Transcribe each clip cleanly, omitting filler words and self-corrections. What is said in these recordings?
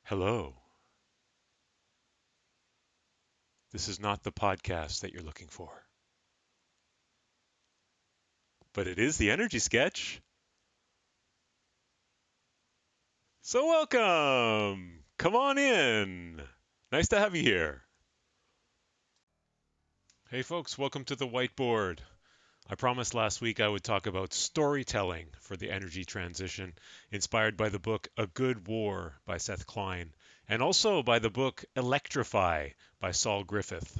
Hello. This is not the podcast that you're looking for, but it is the energy sketch. So, welcome. Come on in. Nice to have you here. Hey, folks, welcome to the whiteboard. I promised last week I would talk about storytelling for the energy transition, inspired by the book A Good War by Seth Klein, and also by the book Electrify by Saul Griffith.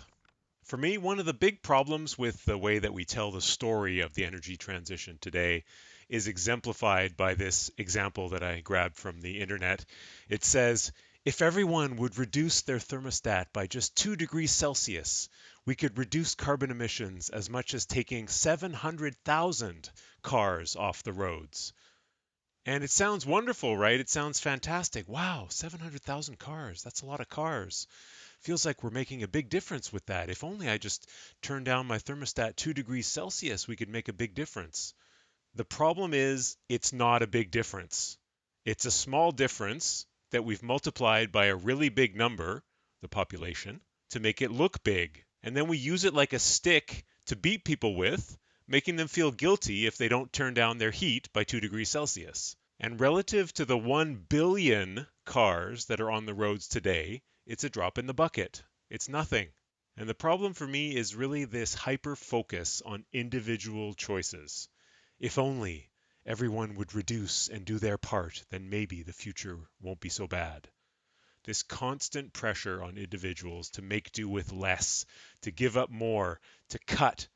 For me, one of the big problems with the way that we tell the story of the energy transition today is exemplified by this example that I grabbed from the internet. It says, if everyone would reduce their thermostat by just 2 degrees Celsius, we could reduce carbon emissions as much as taking 700,000 cars off the roads. And it sounds wonderful, right? It sounds fantastic. Wow, 700,000 cars. That's a lot of cars. Feels like we're making a big difference with that. If only I just turned down my thermostat 2 degrees Celsius, we could make a big difference. The problem is, it's not a big difference. It's a small difference that we've multiplied by a really big number, the population, to make it look big. And then we use it like a stick to beat people with, making them feel guilty if they don't turn down their heat by 2 degrees Celsius. And relative to the 1 billion cars that are on the roads today, it's a drop in the bucket. It's nothing. And the problem for me is really this hyper focus on individual choices. If only everyone would reduce and do their part, then maybe the future won't be so bad. This constant pressure on individuals to make do with less, to give up more, to cut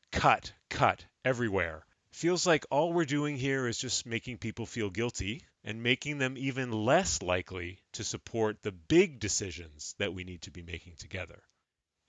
everywhere. Feels like all we're doing here is just making people feel guilty and making them even less likely to support the big decisions that we need to be making together.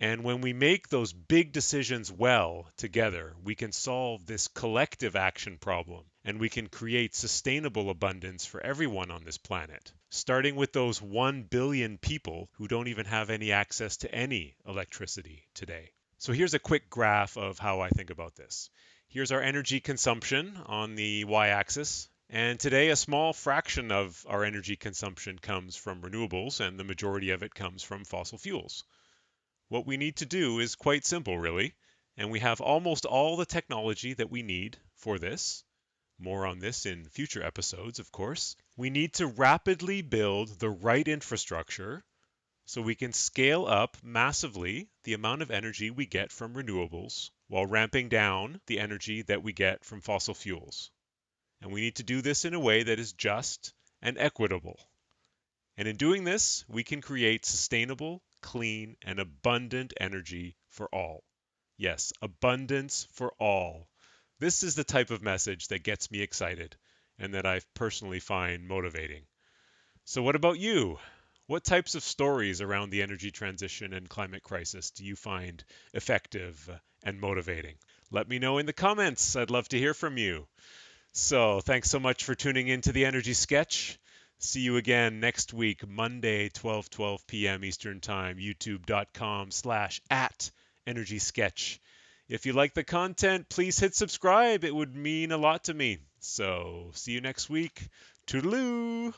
And when we make those big decisions well together, we can solve this collective action problem and we can create sustainable abundance for everyone on this planet, starting with those 1 billion people who don't even have any access to any electricity today. So here's a quick graph of how I think about this. Here's our energy consumption on the y-axis. And today, a small fraction of our energy consumption comes from renewables, and the majority of it comes from fossil fuels. What we need to do is quite simple, really, and we have almost all the technology that we need for this. More on this in future episodes, of course. We need to rapidly build the right infrastructure so we can scale up massively the amount of energy we get from renewables while ramping down the energy that we get from fossil fuels. And we need to do this in a way that is just and equitable. And in doing this, we can create sustainable, clean, and abundant energy for all. Yes, abundance for all. This is the type of message that gets me excited and that I personally find motivating. So what about you? What types of stories around the energy transition and climate crisis do you find effective and motivating? Let me know in the comments. I'd love to hear from you. So thanks so much for tuning in to the Energy Sketch. See you again next week, Monday, 12 p.m. Eastern Time, youtube.com/@Energy Sketch. If you like the content, please hit subscribe. It would mean a lot to me. So see you next week. Toodaloo!